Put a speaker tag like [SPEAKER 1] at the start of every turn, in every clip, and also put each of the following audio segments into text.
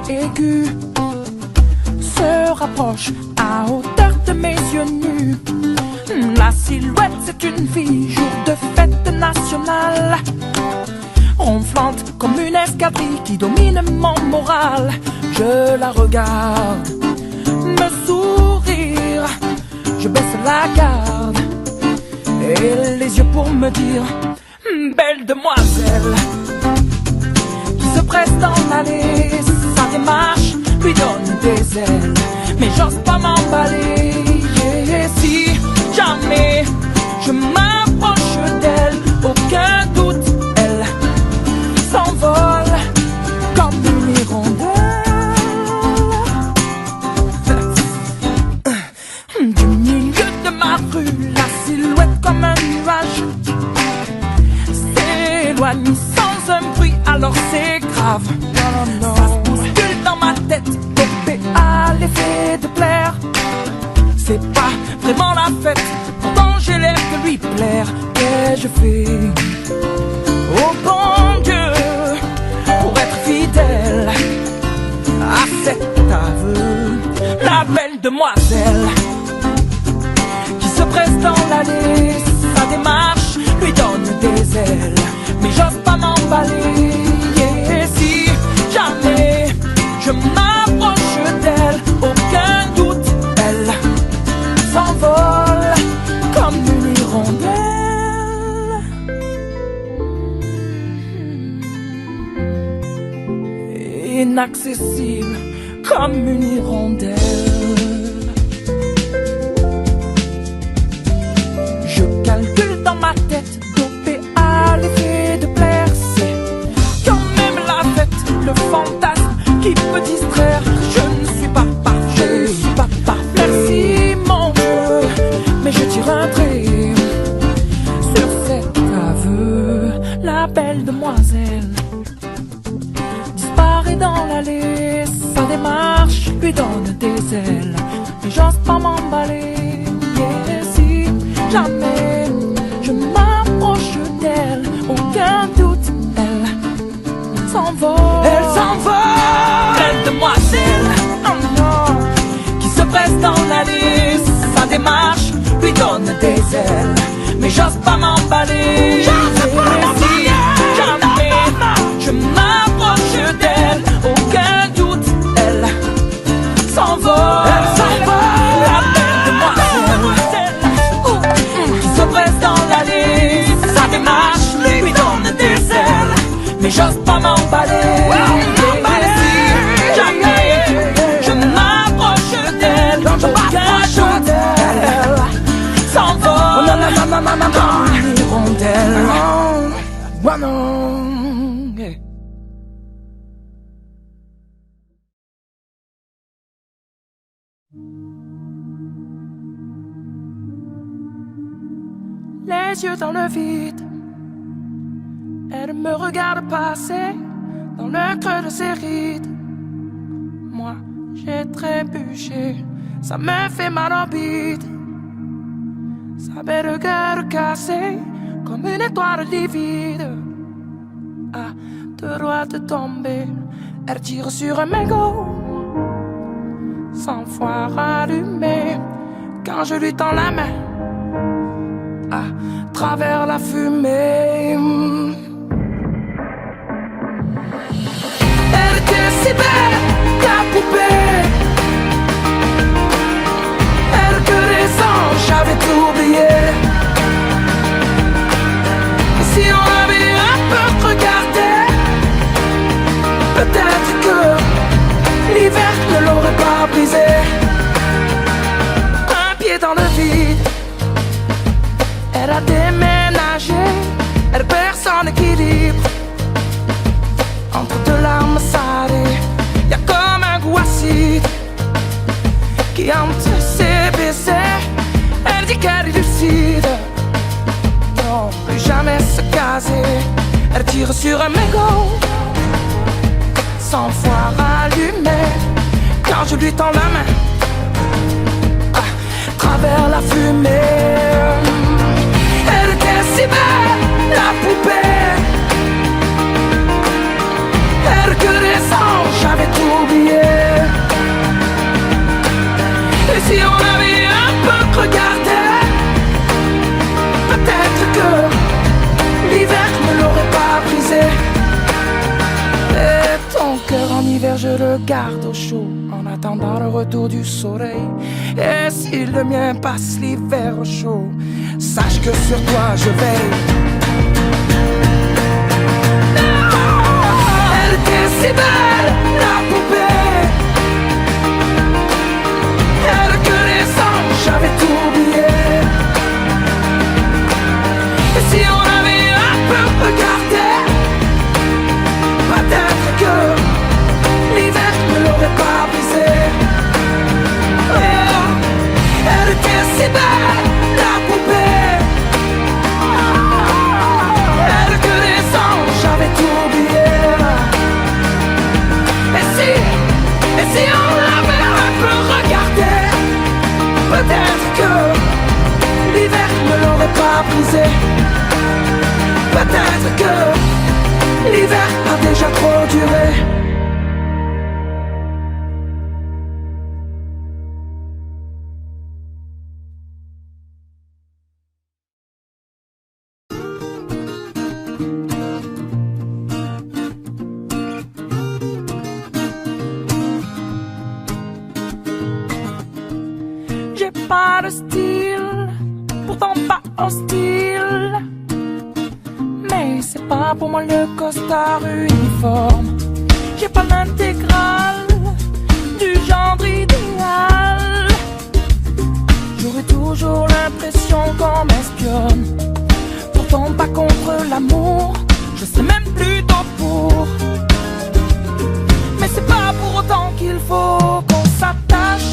[SPEAKER 1] aigu se rapproche à hauteur de mes yeux nus. La silhouette, c'est une fille, jour de fête nationale, ronflante comme une escadrille qui domine mon moral. Je la regarde me sourire, je baisse la garde et les yeux pour me dire: belle demoiselle. Qui se presse dans l'allée, sa démarche lui donne des ailes, mais j'ose pas m'emballer. Et si jamais je m'approche d'elle, aucun doute, elle s'envole comme une hirondelle. Du milieu de ma rue, la silhouette comme un nuage s'éloigne sans un bruit, alors c'est grave. Ça se bouscule dans ma tête, dopé à l'effet de plaire. C'est pas vraiment la fête, pourtant j'ai l'air de lui plaire. Qu'ai-je fait, oh bon Dieu, pour être fidèle à cet aveu? La belle demoiselle qui se presse dans l'allée, sa démarche lui donne des ailes, mais j'ose pas m'emballer. Et si jamais je m'approche d'elle, aucun doute, elle s'envole comme une hirondelle. Inaccessible comme une hirondelle. Je calcule dans ma tête, dopé à l'effet de plaire. C'est quand même la fête, le fantasme qui peut distraire. Je ne suis pas parfait, je suis pas parfait. Merci mon Dieu, mais je tire un trait sur cet aveu. La belle demoiselle disparaît dans l'allée, sa démarche lui donne des ailes, mais j'ose pas m'emballer. Et si jamais je m'approche d'elle, aucun doute, elle s'envole. Elle s'envole. Belle demoiselle, oh non, qui se presse dans l'allée, sa démarche lui donne des ailes, mais j'ose pas m'emballer. Si jamais je m'approche d'elle, aucun doute, elle s'envole. Elle s'envole. La belle demoiselle qui se presse dans l'allée, sa démarche lui donne des ailes, mais j'ose pas m'emballer. Si jamais je m'approche d'elle, aucun doute, elle s'envole comme une hirondelle. Oh non, yeah. Les yeux dans le vide, elle me regarde passer dans le creux de ses rides. Moi, j'ai trébuché, ça me fait mal en bide. Sa belle gueule cassée comme une étoile livide. À deux doigts de tomber, elle tire sur un mégot, 100 fois rallumé. Quand je lui tends la main, à travers la fumée, elle était si belle, la poupée. Elle que les anges, j'avais tout oublié. Et si on avait un peu regardé, peut-être que l'hiver ne l'aurait pas brisé. Un pied dans le vide, elle a déménagé, elle perd son équilibre. Entre deux larmes salées, y'a comme un goût acide qui hante ses baisers. Elle dit qu'elle est lucide, non, plus jamais se caser. Elle tire sur un mégot, 100 fois rallumé. Quand je lui tends la main, à travers la fumée, elle était si belle, la poupée. Elle que les anges, j'avais tout oublié. au chaud en attendant le retour du soleil. Et si le mien passe l'hiver au chaud, sache que sur toi je veille. Elle était si belle, la poupée. Elle que les anges, j'avais tout oublié. Et si on avait un peu regardé, peut-être que l'hiver ne l'aurait pas brisé. Oh, elle était si belle, la poupée. Elle que les anges, j'avais tout oublié. Et si on l'avait un peu regardé, peut-être que l'hiver ne l'aurait pas brisé. Peut-être que l'hiver a déjà trop duré. J'ai pas de style, pourtant pas hostile. Mais c'est pas pour moi le costard uniforme. J'ai pas l'intégrale du genre idéal. J'aurais toujours l'impression qu'on m'espionne. Pourtant pas contre l'amour, je sais même plutôt pour. Mais c'est pas pour autant qu'il faut qu'on s'attache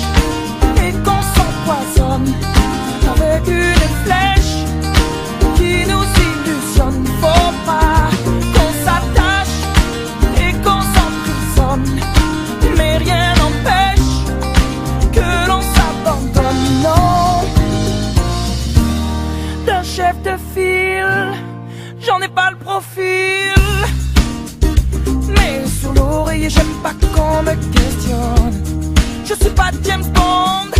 [SPEAKER 1] et qu'on s'empoisonne avec une flèche qui nous illusionne. Faut pas qu'on s'attache et qu'on s'emprisonne, mais rien n'empêche que l'on s'abandonne. Non, d'un chef de file, j'en ai pas le profil. Mais sur l'oreiller, j'aime pas qu'on me questionne. Je suis pas James Bond,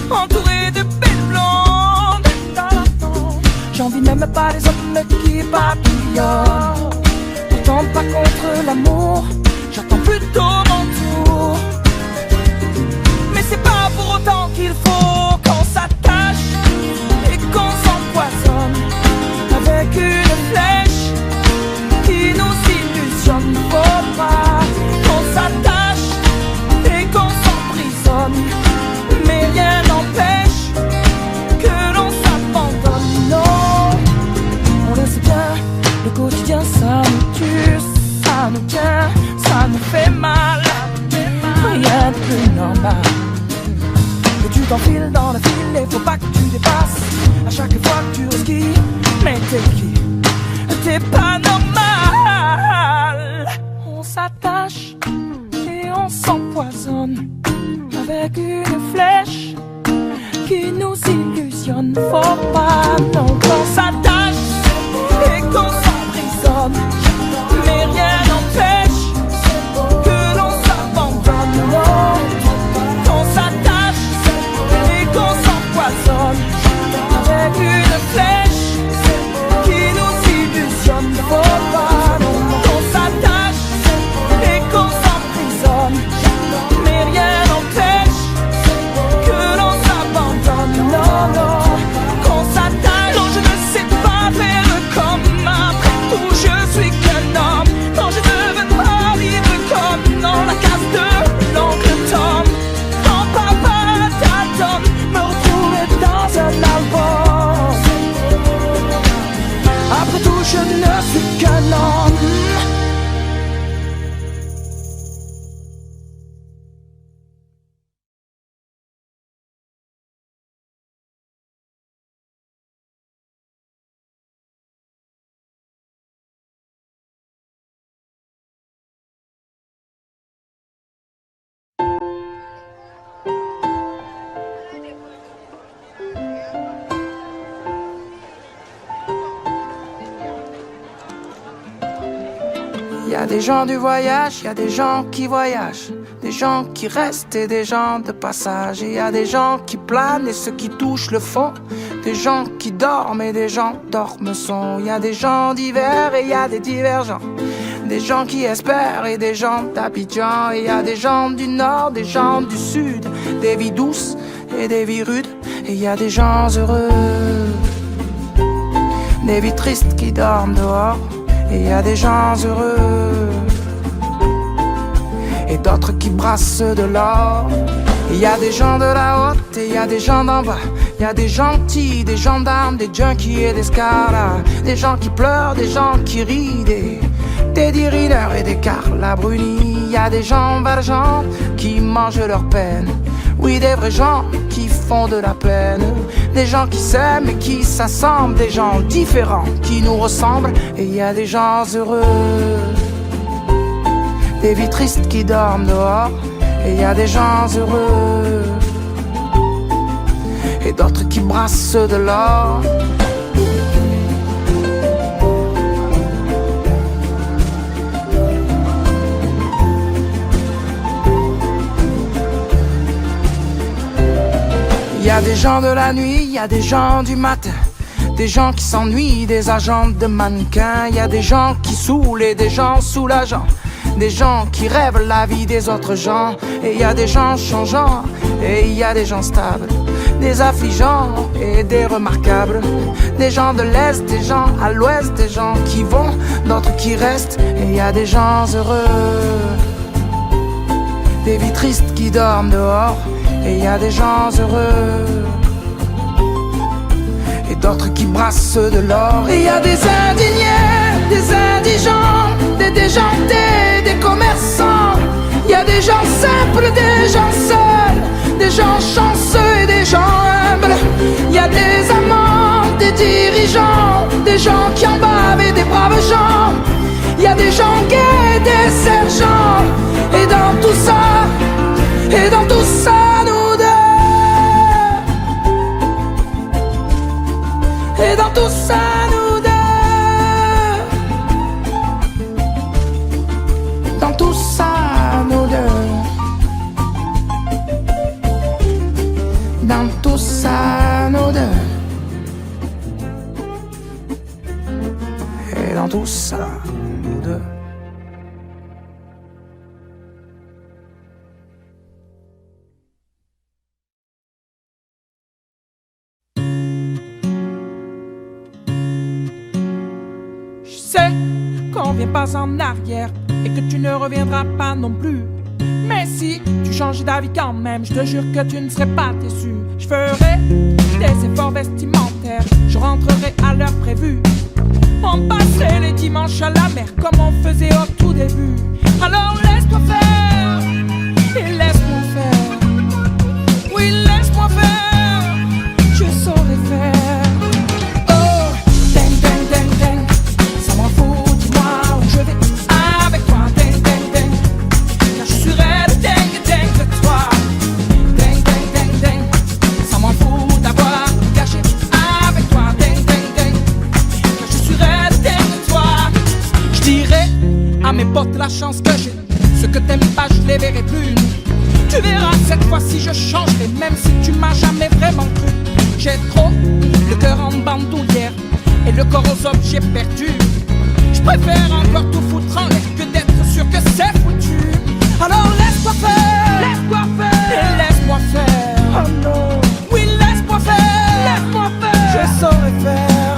[SPEAKER 1] entouré de belles blondes. J'envie même pas les hommes qui papillonnent. Pourtant pas contre l'amour, j'attends plutôt mon tour. Mais c'est pas pour autant qu'il faut qu'on s'attache et qu'on s'empoisonne avec une flèche qui nous illusionne. Faut pas qu'on s'attache et qu'on s'emprisonne, mais rien n'empêche que l'on s'abandonne. Non, on le sait bien, le quotidien ça nous tue, ça nous tient, ça nous fait mal. Rien de plus normal que tu t'enfiles dans le fil et faut pas que tu dépasses à chaque fois que tu resquilles. Mais t'es qui? T'es pas normal. On s'attache et on s'empoisonne avec une flèche qui nous illusionne. Faut pas non qu'on s'attache et qu'on s'emprisonne, mais rien n'empêche que l'on s'abandonne. Non, qu'on s'attache et qu'on s'empoisonne avec une flèche qui nous illusionne. Faut pas non qu'on s'attache et qu'on s'emprisonne, mais rien n'empêche que l'on s'abandonne. Non, non, qu'on s'attache. Non, je ne sais pas faire comme après tout, je suis qu'un homme. Non, je ne veux pas vivre comme dans la case de l'oncle Tom. Quand papa t'attend, me retrouver dans un album. Après tout, je ne suis qu'un homme. Y a des gens du voyage, y a des gens qui voyagent, des gens qui restent et des gens de passage. Et y a des gens qui planent et ceux qui touchent le fond, des gens qui dorment et des gens dorment son. Y a des gens divers et y a des divergents, des gens qui espèrent et des gens d'Abidjan. Et y a des gens du nord, des gens du sud, des vies douces et des vies rudes. Et y a des gens heureux, des vies tristes qui dorment dehors. Et y a des gens heureux et d'autres qui brassent de l'or. Il y a des gens de la haute et il y a des gens d'en bas. Il y a des gentils, des gendarmes, des junkies et des scaras. Des gens qui pleurent, des gens qui rient, des Teddy Riner et des Carla Bruni. Il y a des gens valjean qui mangent leur peine. Oui, des vrais gens qui font de la peine. Des gens qui s'aiment et qui s'assemblent. Des gens différents qui nous ressemblent. Et il y a des gens heureux, des vies tristes qui dorment dehors. Et y a des gens heureux et d'autres qui brassent de l'or. Y a des gens de la nuit, y a des gens du matin, des gens qui s'ennuient, des agents de mannequins. Y a des gens qui saoulent et des gens soulageants, des gens qui rêvent la vie des autres gens. Et il y a des gens changeants et il y a des gens stables, des affligeants et des remarquables, des gens de l'Est, des gens à l'Ouest, des gens qui vont, d'autres qui restent. Et il y a des gens heureux, des vies tristes qui dorment dehors. Et il y a des gens heureux et d'autres qui brassent de l'or. Et il y a des indignés, des indigents, des déjantés, des commerçants. Il y a des gens simples, des gens seuls, des gens chanceux et des gens humbles. Il y a des amants, des dirigeants, des gens qui en bavent et des braves gens. Il y a des gens gays, des sergents. Et dans tout ça, nous deux. Et dans tout ça, nous deux. Dans tout ça, nous deux. Dans tout ça, nous deux. Et dans tout ça, nous deux. Qu'on vient pas en arrière et que tu ne reviendras pas non plus. Mais si tu changes d'avis quand même, je te jure que tu ne serais pas déçu. Je ferai des efforts vestimentaires, je rentrerai à l'heure prévue. On passerait les dimanches à la mer comme on faisait au tout début. Alors laisse-toi faire et laisse-moi faire. Oui, laisse-moi faire, je saurai faire. À mes potes la chance que j'ai, ceux que t'aimes pas je les verrai plus. Tu verras cette fois-ci je changerai, même si tu m'as jamais vraiment cru. J'ai trop le cœur en bandoulière et le corps aux objets perdus. Je préfère encore tout foutre en l'air que d'être sûr que c'est foutu. Alors laisse-moi faire, et laisse-moi faire. Oh non, oui laisse-moi faire, je saurai faire.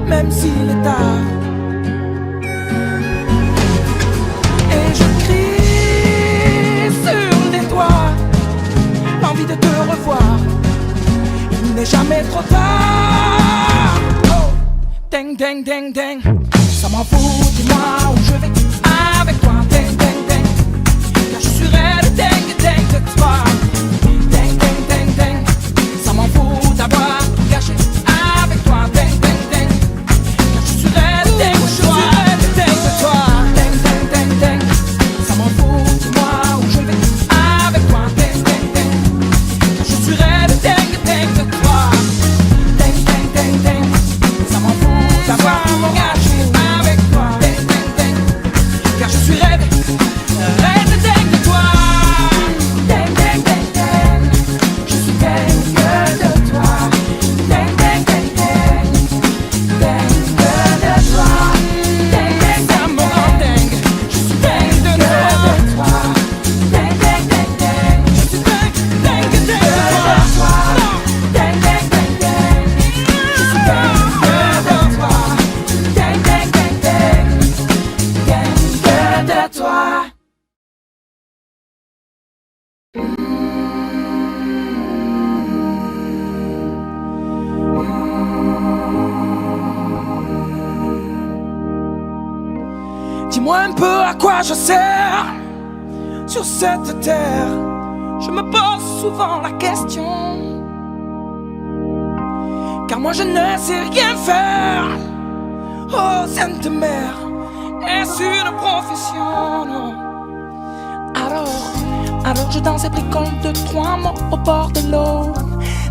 [SPEAKER 1] Même s'il est tard, et je crie sur les toits l'envie de te revoir. Il n'est jamais trop tard. Oh, ding ding ding ding, ça m'en fout, dis-moi où je vais avec toi. Ding ding ding, car je suis raide, ding ding de toi. Ding ding ding ding, ça m'en fout d'avoir tout gâché avec toi. Ding ding ding, ça m'en fout, dis-moi où je vais avec toi. Ding, ding, ding. Je suis raide, ding. Dis-moi un peu à quoi je sers sur cette terre. Je me pose souvent la question, car moi je ne sais rien faire. Oh Sainte Mère, est-ce une profession? Non. Alors je danse et bricole de 3 mots au bord de l'eau.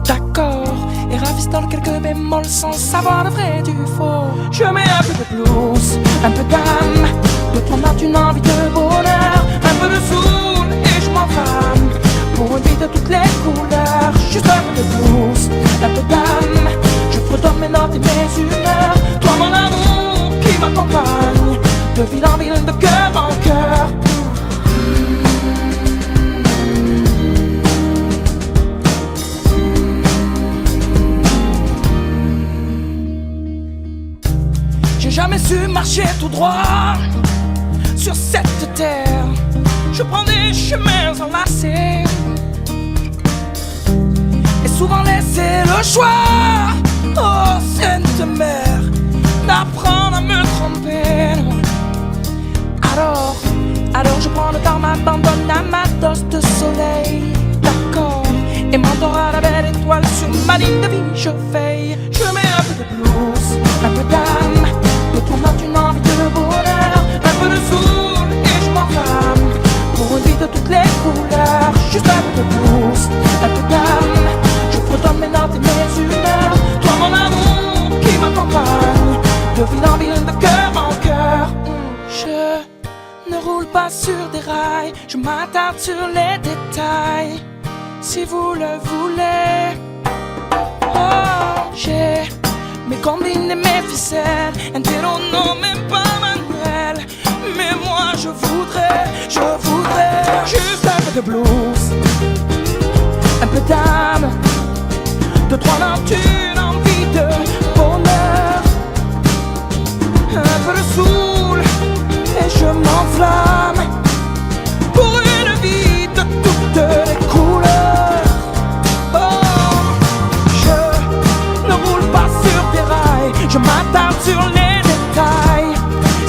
[SPEAKER 1] D'accord, et ravistole quelques bémols sans savoir le vrai du faux. Je mets un peu de blues, un peu d'âme, de ton art une envie de bonheur, un peu de soul et je m'enflamme pour une vie de toutes les couleurs. Juste un peu de blues, un peu d'âme, je fredonne mes notes et mes humeurs. Toi mon amour qui m'accompagne, de ville en ville, de cœur en cœur. J'ai jamais su marcher tout droit sur cette terre. Je prends des chemins enlacés et souvent laisser le choix, oh Sainte Mère, d'apprendre à me tromper. Alors je prends le temps, m'abandonne à ma dose de soleil. D'accord, et m'endors à la belle étoile sur ma ligne de vie, je veille. Je mets un peu de blues, un peu d'âme, de ton art une envie de bonheur, un peu de soul et je m'enflamme pour une vie de toutes les couleurs. Juste un peu de blues, un peu d'âme, je fredonne mes notes et mes humeurs. Toi mon amour qui m'accompagne, de ville en ville, de cœur en cœur. Je ne roule pas sur des rails, je m'attarde sur les détails. Si vous le voulez, oh, j'ai mes combines et mes ficelles, un télo, non même pas manuel. Mais moi je voudrais juste un peu de blues, un peu d'âme, de 3 notes, une envie de bonheur, un peu de soul et je m'enflamme pour une vie de toutes les couleurs. Oh, je ne roule pas sur des rails, je m'attarde sur les détails.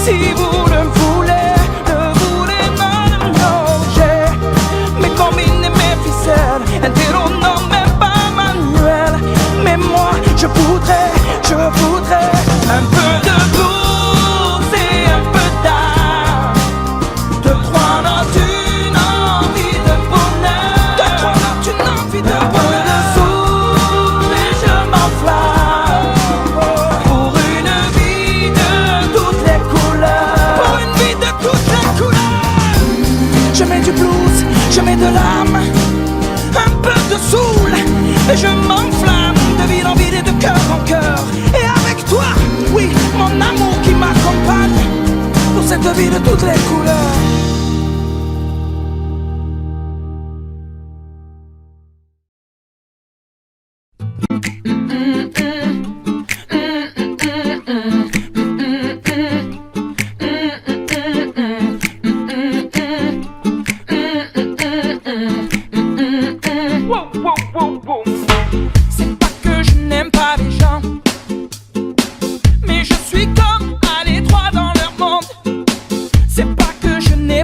[SPEAKER 1] Si vous le voulez, non, non. J'ai mes combines et mes ficelles, un télo, non même pas manuel. Mais moi je voudrais un peu de blues et un peu d'âme, de 3 notes, une envie de bonheur, de 3 notes, une envie de bonheur, de soul et je m'enflamme pour une vie de toutes les couleurs, pour une vie de toutes les couleurs. Je mets du blues, je mets de l'âme, un peu de soul et je m'enflamme de ville en ville et de cœur en cœur. Et avec toi, oui, mon amour qui m'accompagne pour cette vie de toutes les couleurs. C'est pas que je n'aime pas les gens, mais je suis comme à l'étroit dans leur monde. C'est pas que je n'ai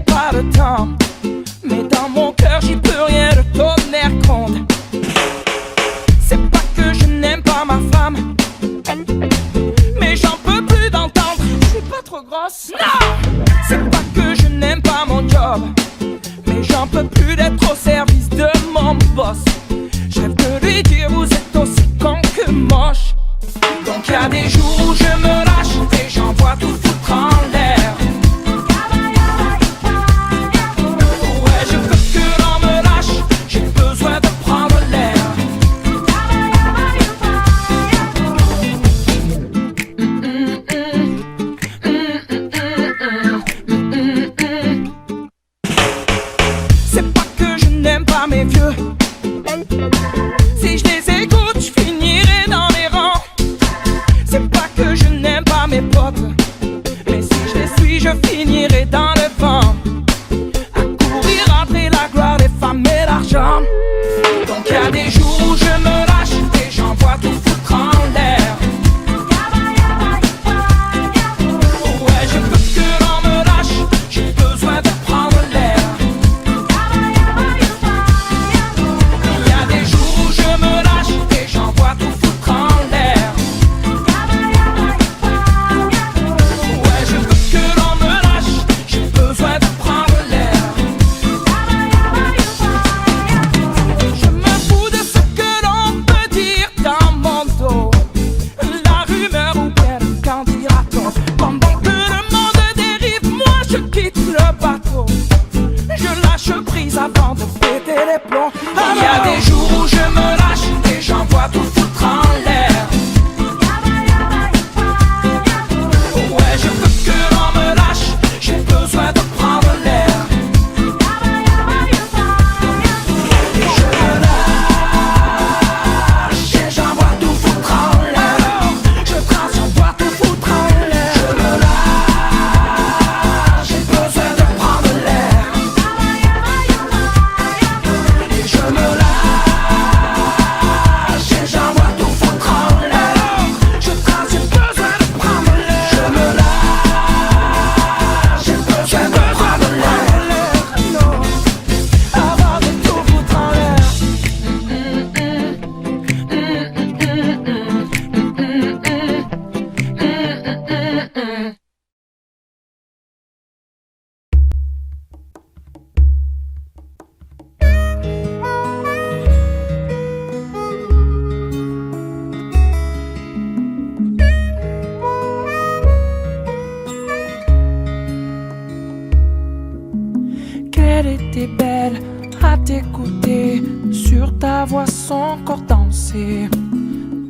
[SPEAKER 1] Qu'elle était belle à t'écouter, sur ta voix son corps danser,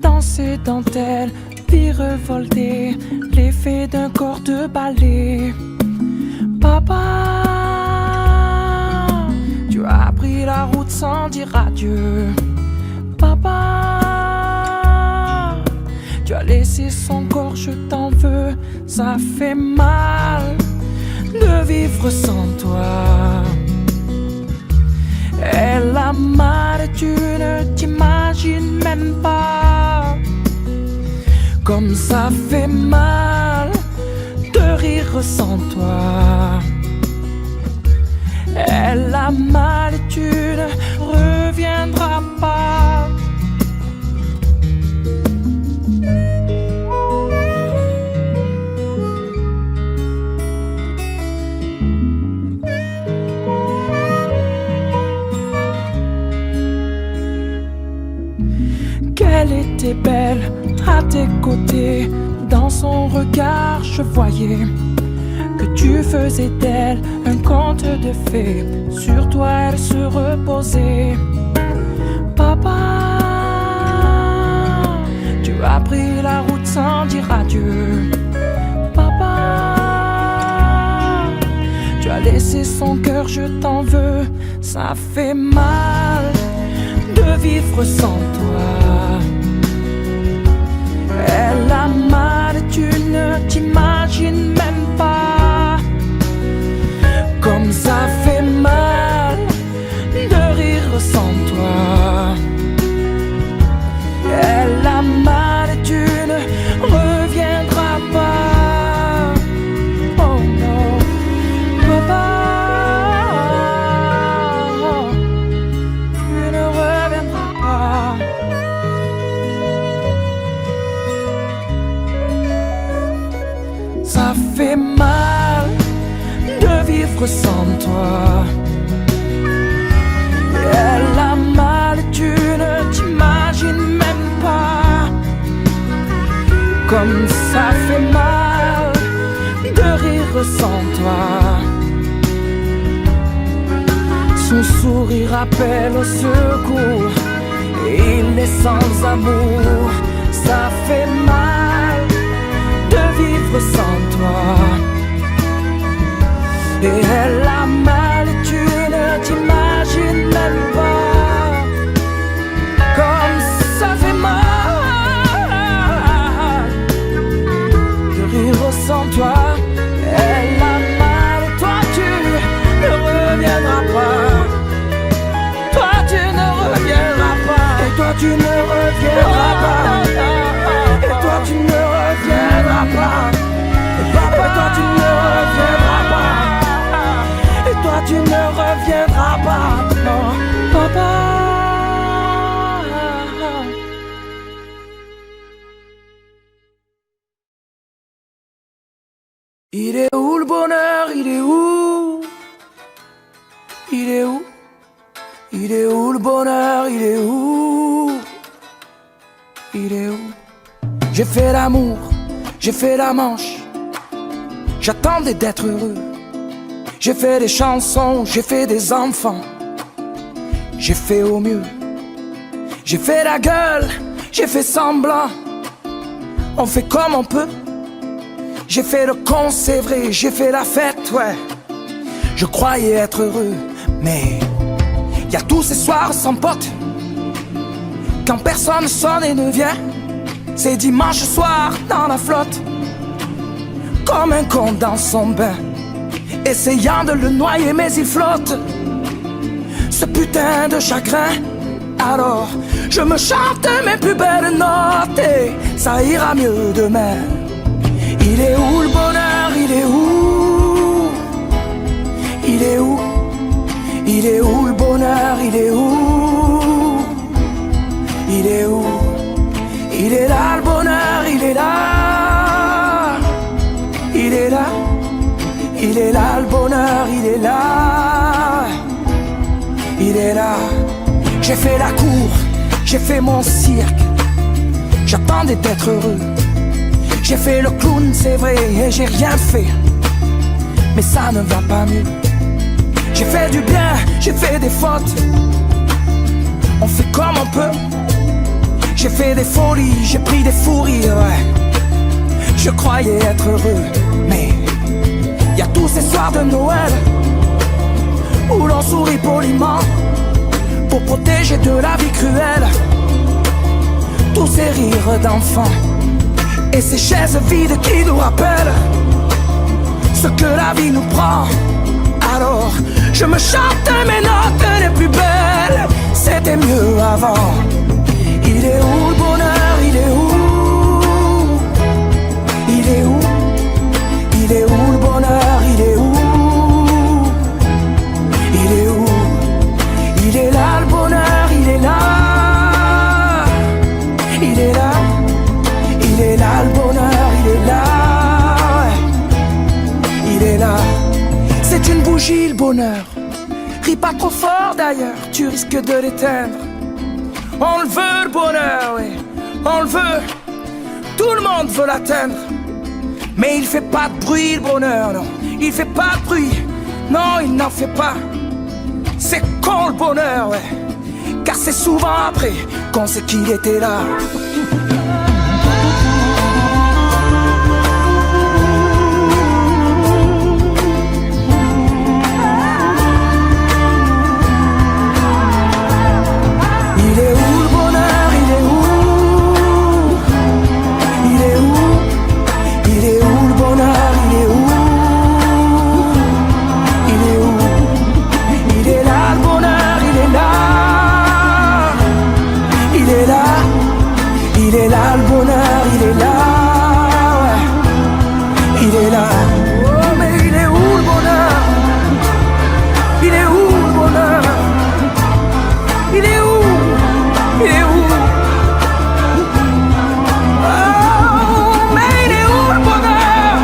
[SPEAKER 1] danser dentelle, puis revolter, l'effet d'un corps de ballet. Papa, tu as pris la route sans dire adieu. Papa, tu as laissé son corps, je t'en veux, ça fait mal de vivre sans toi. Elle a mal et tu ne t'imagines même pas comme ça fait mal de rire sans toi. Elle a mal et tu ne reviendras pas. Qu'elle était belle à tes côtés, dans son regard je voyais que tu faisais d'elle un conte de fées, sur toi elle se reposait. Papa, tu as pris la route sans dire adieu. Papa, tu as laissé son cœur, je t'en veux, ça fait mal de vivre sans toi. Elle a mal et tu ne t'imagines même pas comme ça fait mal de rire sans toi. Elle a mal et tu ne reviendras pas. Oh non, papa, tu ne reviendras pas. Ça fait mal de vivre sans toi. Elle a mal et tu ne t'imagines même pas comme ça fait mal de rire sans toi. Son sourire appelle au secours, il est sans amour. Ça fait mal de vivre sans toi. Et elle a mal et tu ne t'imagines même pas comme ça fait mal de rire sans toi. Elle a mal et toi tu ne reviendras pas. Toi tu ne reviendras pas. Et toi tu ne reviendras pas. Et toi tu ne reviendras pas. Et papa toi tu ne reviendras pas. Et toi tu ne reviendras pas. Non, papa. Il est où le bonheur? Il est où? Il est où? Il est où le bonheur? Il est où? Il est où? J'ai fait l'amour, j'ai fait la manche, j'attendais d'être heureux. J'ai fait des chansons, j'ai fait des enfants, j'ai fait au mieux. J'ai fait la gueule, j'ai fait semblant, on fait comme on peut. J'ai fait le con, c'est vrai, j'ai fait la fête, ouais. Je croyais être heureux, mais y a tous ces soirs sans potes, quand personne sonne et ne vient. C'est dimanche soir dans la flotte, comme un con dans son bain, essayant de le noyer mais il flotte, ce putain de chagrin. Alors je me chante mes plus belles notes et ça ira mieux demain. Il est où le bonheur? Il est où? Il est où? Il est où le bonheur? Il est où? Il est où? Il est là le bonheur, il est là. est là le bonheur, il est là. Il est là. J'ai fait la cour, j'ai fait mon cirque. J'attendais d'être heureux. J'ai fait le clown, c'est vrai, et j'ai rien fait. Mais ça ne va pas mieux. J'ai fait du bien, j'ai fait des fautes. On fait comme on peut. J'ai fait des folies, j'ai pris des fous rires, ouais. Je croyais être heureux, mais y a tous ces soirs de Noël où l'on sourit poliment pour protéger de la vie cruelle tous ces rires d'enfants et ces chaises vides qui nous rappellent ce que la vie nous prend. Alors je me chante mes notes les plus belles. C'était mieux avant. Il est où le bonheur? Il est où? Il est où? Il est où le bonheur? Il est où? Il est où? Il est là le bonheur, il est là. Il est là. Il est là le bonheur, il est là. Il est là. C'est une bougie le bonheur. Ris pas trop fort d'ailleurs, tu risques de l'éteindre. On le veut le bonheur, oui, on le veut. Tout le monde veut l'atteindre. Mais il fait pas de bruit le bonheur, non. Il fait pas de bruit, non il n'en fait pas. C'est con le bonheur, ouais. Car c'est souvent après qu'on sait qu'il était là. Il est là le bonheur, il est là, ouais. Il est là. Oh mais il est où le bonheur? Il est où le bonheur? Il est où? Il est où? Oh mais il est où le bonheur?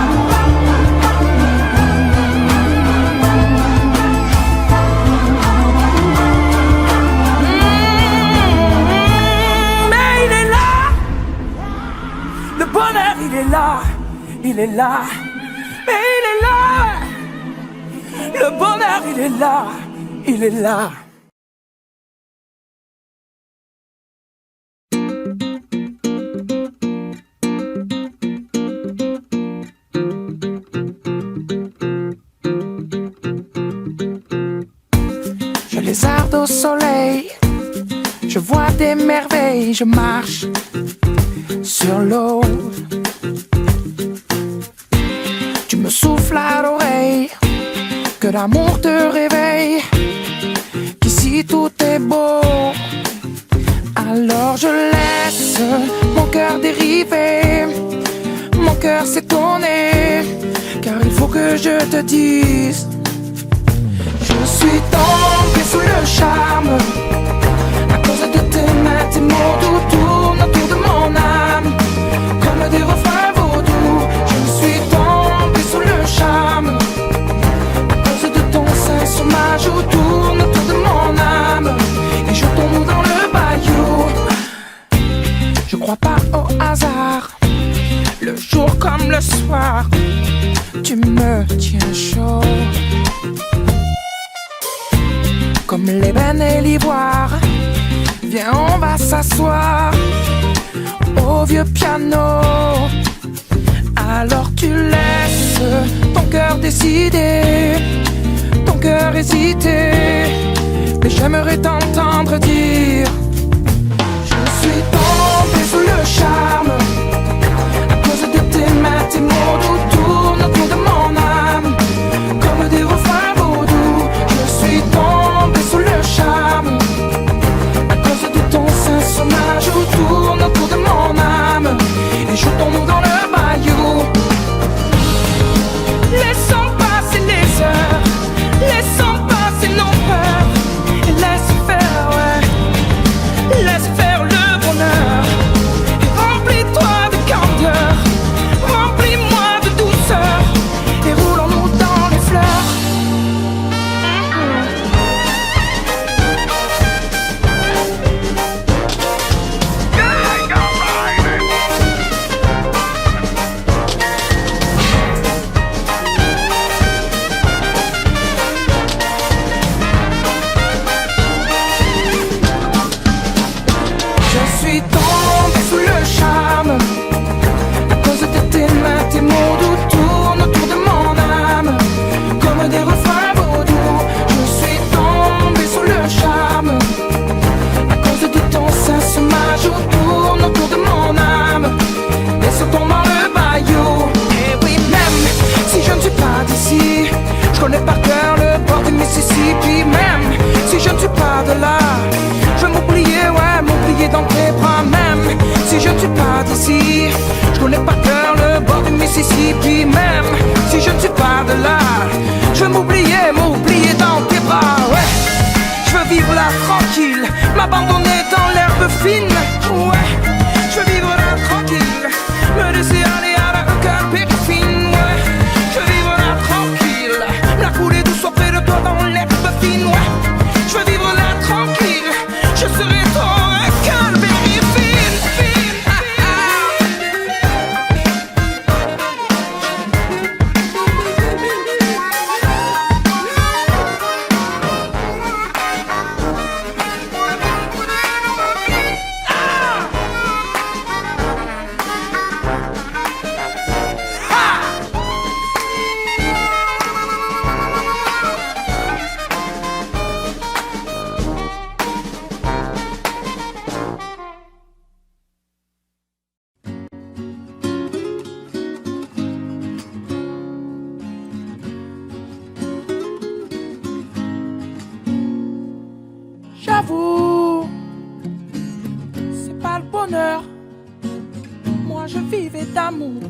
[SPEAKER 1] Mais il est là. Le bonheur, il est là, il est là, mais il est là. Le bonheur, il est là, il est là. Je lézarde au soleil, je vois des merveilles, je marche sur l'eau. Tu me souffles à l'oreille que l'amour te réveille, qu'ici tout est beau. Alors je laisse mon cœur dériver, mon cœur s'étonner, car il faut que je te dise, je suis tombé sous le charme à cause de tes mains, tes mots doux tournent autour de mon âme comme des refrains vaudous. Je suis tombé sous le charme à cause de ton sein sur ma joue, tourne autour de mon âme et je tombe dans le bayou. Je crois pas au hasard, le jour comme le soir, tu me tiens chaud comme l'ébène et l'ivoire. Viens, on va s'asseoir au vieux piano. Alors tu laisses ton cœur décider, ton cœur hésiter, mais j'aimerais t'entendre dire, je suis tombé sous le charme à cause de tes mains, tes mots doux tournent autour de mon âme comme des refrains vaudous. Je suis tombé sous le charme à cause de ton sein sur ma joue, tourne autour de mon âme et je tombe dans le bayou. Laissons passer les heures, laissons passer nos peurs et laisse faire, ouais, laisse faire le bonheur et d'amour.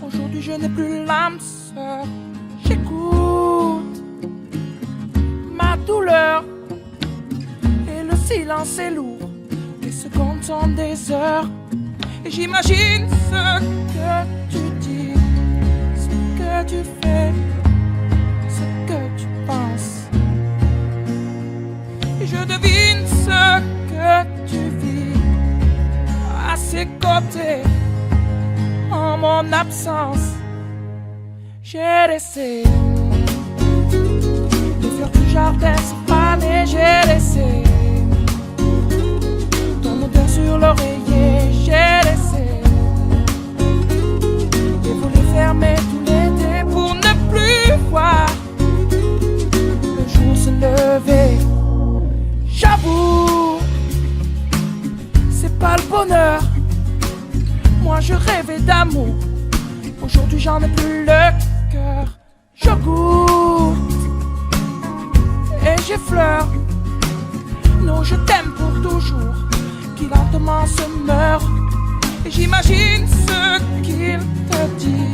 [SPEAKER 1] Aujourd'hui je n'ai plus l'âme sœur. J'écoute ma douleur et le silence est lourd. Les secondes sont des heures et j'imagine ce que tu dis, ce que tu fais, ce que tu penses. Et je devine ce que tu vis à ses côtés en mon absence. J'ai laissé les fleurs du jardin se faner, j'ai laissé ton odeur sur l'oreiller, j'ai laissé les volets fermés tout l'été pour ne plus voir le jour se lever. J'avoue, c'est pas le bonheur. Moi je rêvais d'amour, aujourd'hui j'en ai plus le cœur. Je goûte et j'effleure nos je t'aime pour toujours qui lentement se meurt. Et j'imagine ce qu'il te dit,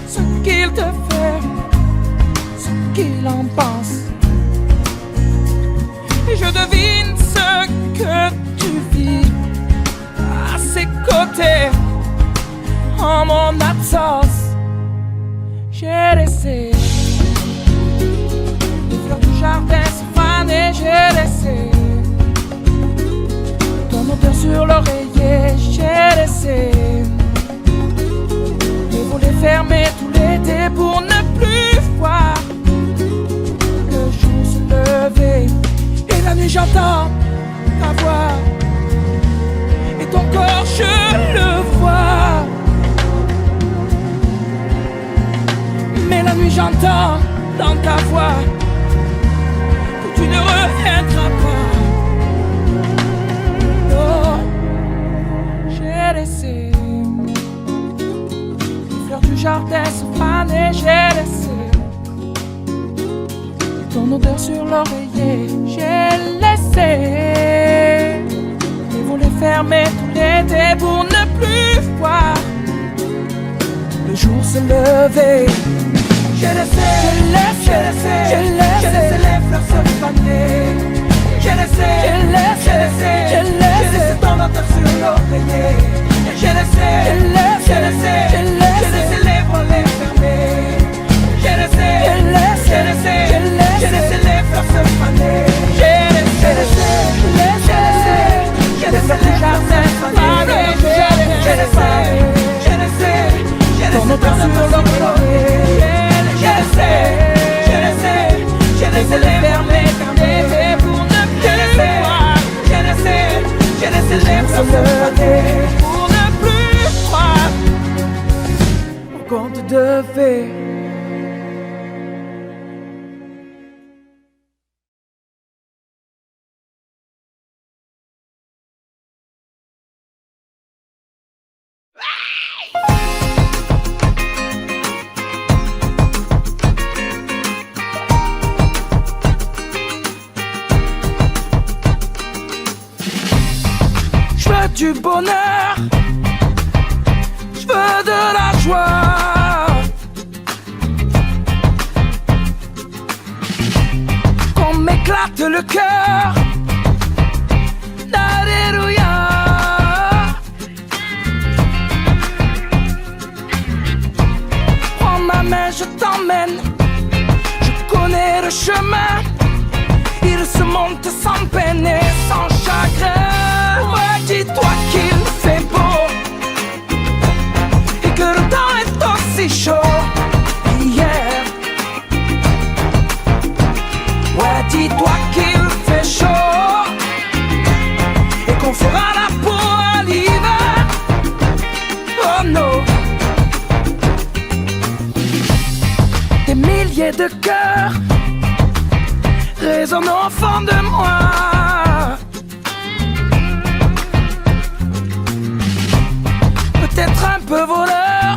[SPEAKER 1] ce qu'il te fait, ce qu'il en pense. Et je devine ce que tu vis à ses côtés en mon absence. J'ai laissé les fleurs du jardin se faner, j'ai laissé ton odeur sur l'oreiller, j'ai laissé les volets fermés tout l'été pour ne plus voir le jour se lever. Et la nuit j'entends ta voix et ton corps je le vois. Mais la nuit j'entends dans ta voix que tu ne reviendras pas. Non, j'ai laissé les fleurs du jardin se faner, j'ai laissé ton odeur sur l'oreiller, j'ai laissé les volets fermés tout l'été pour ne plus voir le jour se lever. J'ai laissé les fleurs se faner. J'ai laissé ton odeur sur l'oreiller. J'ai laissé les volets fermés. J'ai laissé les fleurs se faner. J'ai laissé les jardins se faner. J'ai laissé ton odeur sur l'oreiller. J'ai laissé les fermés pour ne plus voir. J'ai laissé les fleurs se faner pour ne plus croire au conte de fées. Du bonheur, je veux de la joie, qu'on m'éclate le cœur. Alléluia. Prends ma main, je t'emmène, je connais le chemin. Il se monte sans peine et sans chagrin. Ouais, dis-toi qu'il fait beau et que le temps est aussi chaud qu'hier. Ouais, dis-toi qu'il fait chaud et qu'on fera la peau à l'hiver. Oh non. Des milliers de cœurs résonnent au fond de moi. Peut-être un peu voleur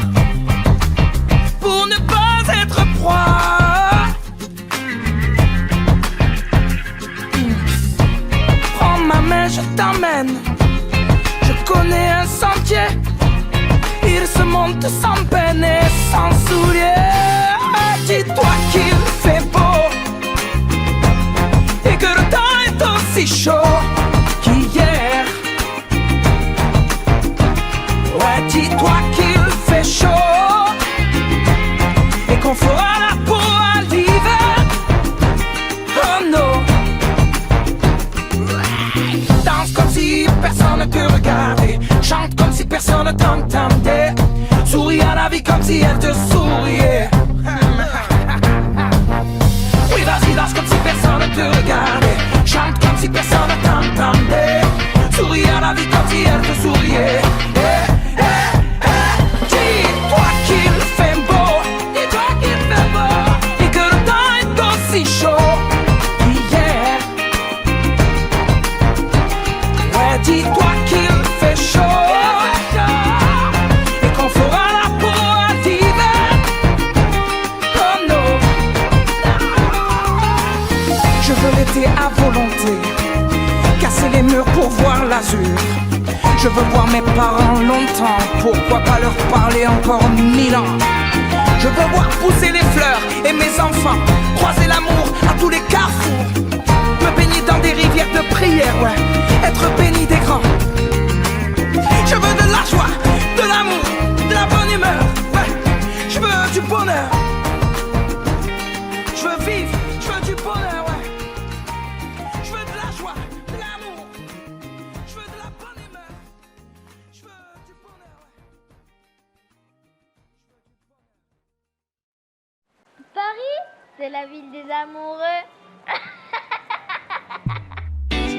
[SPEAKER 1] pour ne pas être proie. Prends ma main, je t'emmène. Je connais un sentier, il porte sans peine et sans souliers. Dis-toi qu'il fait beau et que le temps est aussi chaud qu'hier. Ouais, dis-toi qu'il fait chaud et qu'on fera la peau à l'hiver. Oh non. Danse comme si personne ne te regardait, chante comme si personne ne t'entendait, souris à la vie comme si elle te souriait. Oui, vas-y, danse comme si personne ne te regardait, chante comme si personne ne t'entendait, souris à la vie comme si elle te souriait. Dis-toi qu'il fait beau, dis-toi qu'il fait beau, et que le temps est aussi chaud qu'hier. Ouais, dis-toi qu'il fait chaud et qu'on fera la peau à l'hiver. Oh non. Je veux l'été à volonté, casser les murs pour voir l'azur. Je veux voir mes parents longtemps, pourquoi pas leur parler encore 1000 ans. Je veux voir pousser les fleurs et mes enfants croiser l'amour à tous les carrefours, me baigner dans des rivières de prière, ouais, être béni des grands. Je veux de la joie, de l'amour, de la bonne humeur, ouais. Je veux du bonheur. Je veux vivre, je veux du bonheur, ouais. Je veux de la joie, de l'amour. Je veux de la bonne humeur. Je veux du bonheur, ouais.
[SPEAKER 2] Paris, c'est la ville des amoureux.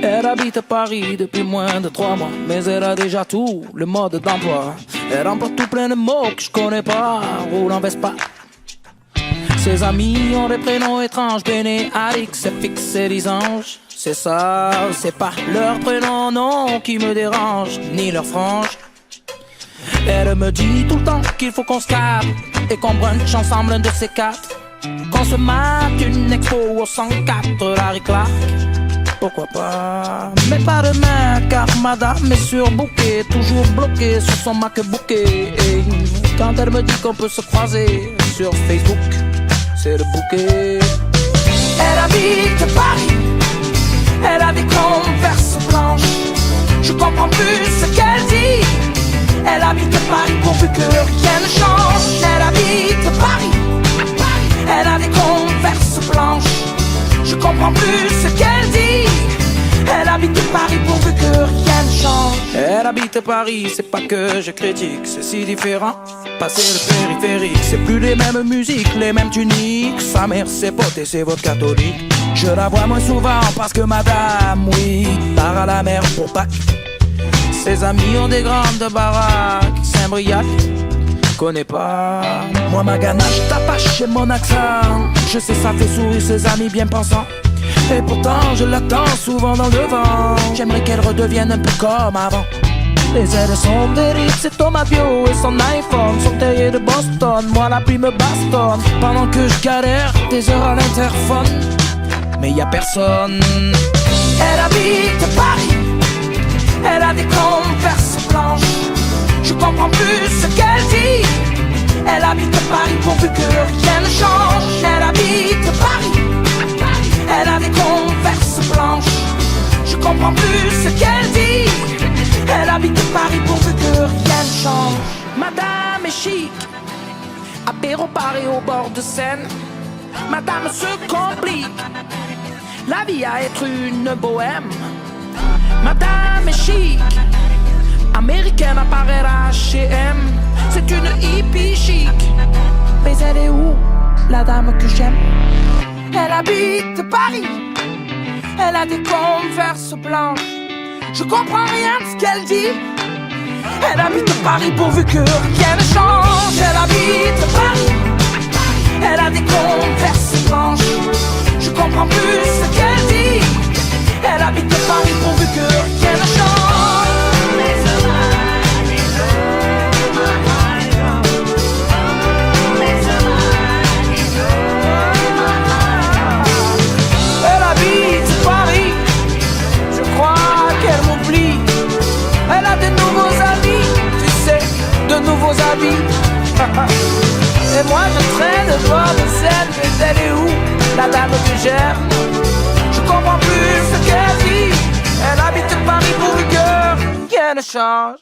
[SPEAKER 1] Elle habite à Paris depuis moins de 3 mois, mais elle a déjà tout le mode d'emploi. Elle remporte tout plein de mots que je connais pas, roule en Vespa. Ses amis ont des prénoms étranges, Béné, Alix, FX et Lisange. C'est ça, c'est pas leur prénom, non, qui me dérange, ni leur frange. Elle me dit tout le temps qu'il faut qu'on se capte et qu'on brunch ensemble un de ces 4. Qu'on se mate une expo au 104, Larry Clark. Pourquoi pas, mais pas demain, car madame est surbookée, toujours bloquée sur son MacBook. Et quand elle me dit qu'on peut se croiser sur Facebook, c'est le bouquet. Elle habite Paris, elle a des Converse blanches, je comprends plus ce qu'elle dit. Elle habite Paris pourvu que rien ne change. Elle habite Paris, elle a des Converse blanches, je comprends plus ce qu'elle dit. Elle habite Paris pourvu que rien ne change. Elle habite Paris, c'est pas que je critique, c'est si différent. Passer le périphérique, c'est plus les mêmes musiques, les mêmes tuniques. Sa mère c'est pote et c'est votre catholique. Je la vois moins souvent parce que madame, oui, part à la mer pour Pâques. Ses amis ont des grandes baraques, Saint-Briac, connais pas. Moi ma ganache t'apache et mon accent, je sais ça fait sourire ses amis bien pensants. Et pourtant je l'attends souvent dans le vent. J'aimerais qu'elle redevienne un peu comme avant. Les ailes sont d'Eric, c'est Thomas Bio et son iPhone sont taillés de Boston. Moi la pluie me bastonne pendant que je galère des heures à l'interphone. Mais y a personne. Elle habite Paris, elle a des Converse blanches, je comprends plus ce qu'elle dit. Elle habite Paris pourvu que rien ne change. Elle habite Paris, elle a des Converse blanches, je comprends plus ce qu'elle dit. Elle habite Paris pourvu que rien ne change. Madame est chic, apéro Paris au bord de Seine. Madame se complique la vie à être une bohème. Madame est chic, américaine à Paris H&M. C'est une hippie chic. Mais elle est où, la dame que j'aime? Elle habite Paris, elle a des Converse blanches, je comprends rien de ce qu'elle dit. Elle habite Paris pourvu que rien ne change. Elle habite Paris, elle a des Converse blanches, je comprends plus ce qu'elle dit. Elle habite Paris pourvu que rien ne change. Elle habite Paris, je crois qu'elle m'oublie. Elle a de nouveaux habits, tu sais, de nouveaux habits. moi je traîne de joie de scène. Mais elle est où, la dame que j'aime? Je comprends plus ce qu'elle dit. Elle habite Paris pourvu que rien ne change.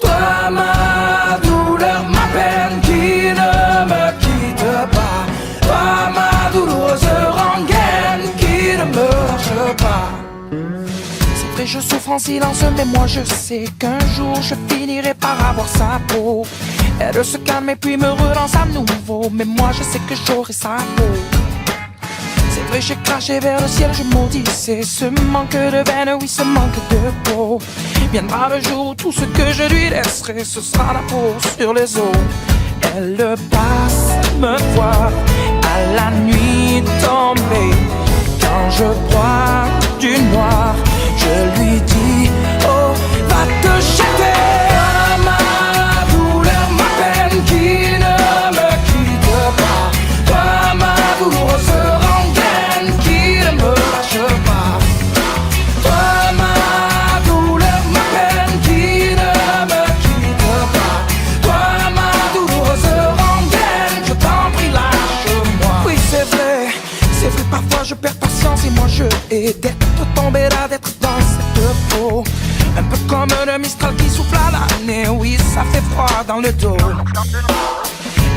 [SPEAKER 1] Toi ma douleur, ma peine qui ne me quitte pas. Toi ma douloureuse rengaine qui ne me lâche pas. C'est vrai je souffre en silence mais moi je sais qu'un jour je finirai par avoir sa peau. Elle se calme et puis me relance à nouveau. Mais moi je sais que j'aurai sa peau. C'est vrai j'ai craché vers le ciel, je maudissais ce manque de veine, oui ce manque de peau. Viendra le jour où tout ce que je lui laisserai, ce sera la peau sur les os. Elle passe me voir à la nuit tombée. Quand je broie du noir, je lui dis oh va te jeter. Ma douleur, ma peine qui ne me quitte pas. Toi ma douloureuse rengaine qui ne me lâche pas. Toi ma douleur, ma peine qui ne me quitte pas. Toi ma douloureuse rengaine, je t'en prie lâche-moi. Oui c'est vrai parfois je perds patience et moi je hais d'être tombé là, d'être dans cette peau. Un peu comme le Mistral qui souffle à l'année, oui ça fait froid dans le dos.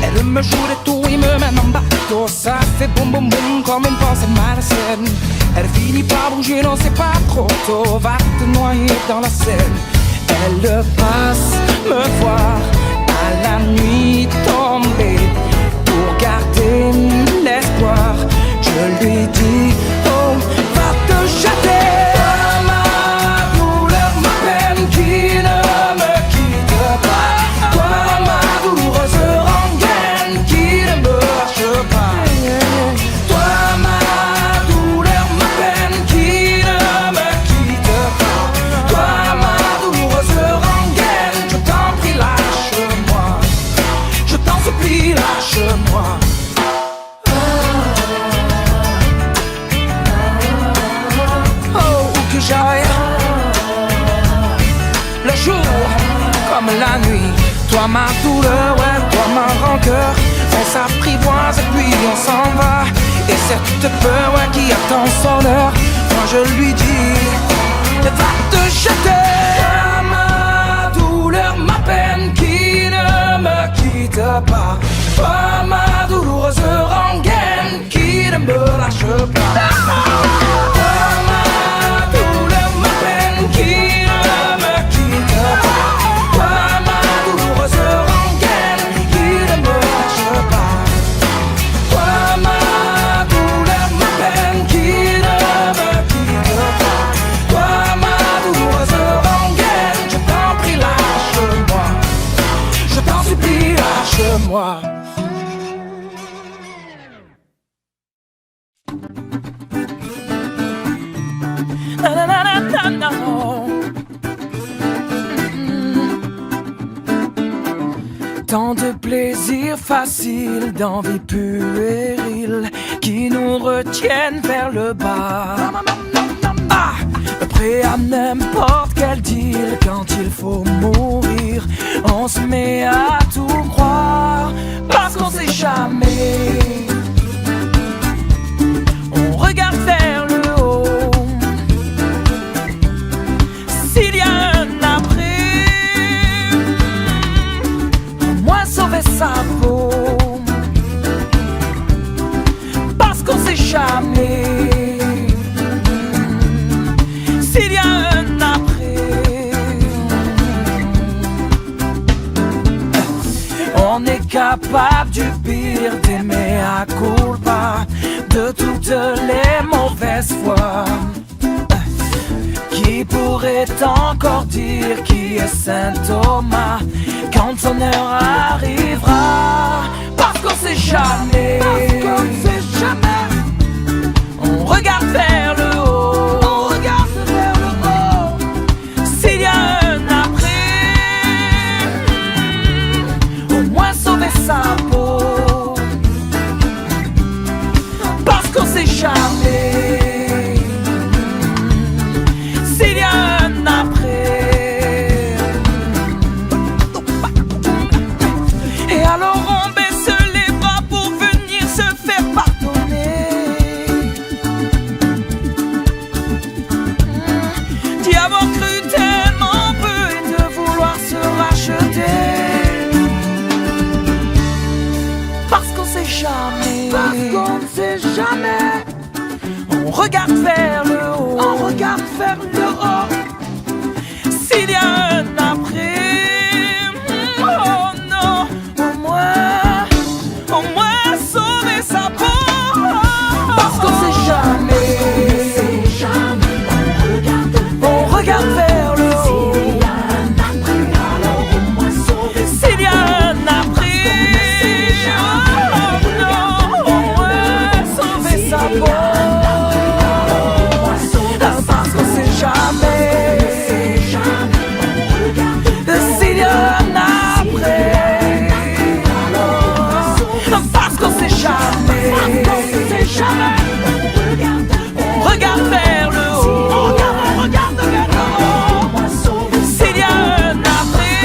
[SPEAKER 1] Elle me joue des tours, il me mène en bateau. Ça fait boum boum boum comme une pensée malsaine. Elle finit par bouger, non c'est pas trop tôt. Va te noyer dans la Seine. Elle passe me voir à la nuit tombée. Pour garder l'espoir, je lui dis oh va te jeter. Ma douleur, ma peine qui ne me quitte pas. Toi ma douloureuse rengaine qui ne me lâche pas. Toi ma douleur, ma peine qui ne me quitte pas. Toi ma douloureuse rengaine, je t'en prie lâche-moi. Je t'en supplie lâche-moi. J'aille le jour comme la nuit. Toi ma douleur, ouais, toi ma rancœur. On s'apprivoise et puis on s'en va. Et cette peur, ouais, qui attend son heure. Moi je lui dis va te jeter. Toi ma douleur, ma peine qui ne me quitte pas. Toi ma douloureuse rengaine qui ne me lâche pas. Qui ne me quitte pas. Toi ma douloureuse rengaine qui ne me lâche pas. Toi ma douleur, ma peine qui ne me quitte pas. Toi ma douloureuse rengaine, je t'en prie lâche-moi. Je t'en supplie lâche-moi. Na, na, na, na, na, na. Tant de plaisirs faciles, d'envie puérile qui nous retiennent vers le bas. Ah, prêt à n'importe quel deal quand il faut mourir. On se met à tout croire parce qu'on sait jamais. On regarde vers le haut. S'il y a un après, au moins sauver sa peau. Parce qu'on sait jamais. S'il y a un après, on est capable du pire, d'aimer à culpa, de toutes les mauvaises fois. Qui pourrait encore dire qui est Saint Thomas quand son heure arrivera? Parce qu'on sait jamais. Parce qu'on sait jamais. On regarde vers le haut. On regarde vers le haut. S'il y a un après, au moins sauver sa peau. Parce qu'on sait jamais s'il y a un après. Et alors on baisse les bras pour venir se faire pardonner. D'y avoir cru tellement peu et de vouloir se racheter. Parce qu'on sait jamais. Parce qu'on ne sait jamais. On regarde vers le haut. On regarde vers le haut. S'il y a un après. Oh non. Au moins sauver sa peau. Parce qu'on sait jamais. On regarde vers le haut. S'il y a un après. Oh non. Au moins sauver sa peau. Parce qu'on sait jamais. S'il y a un après. Parce qu'on sait jamais. On regarde vers le haut. On regarde vers le haut. S'il y a un après.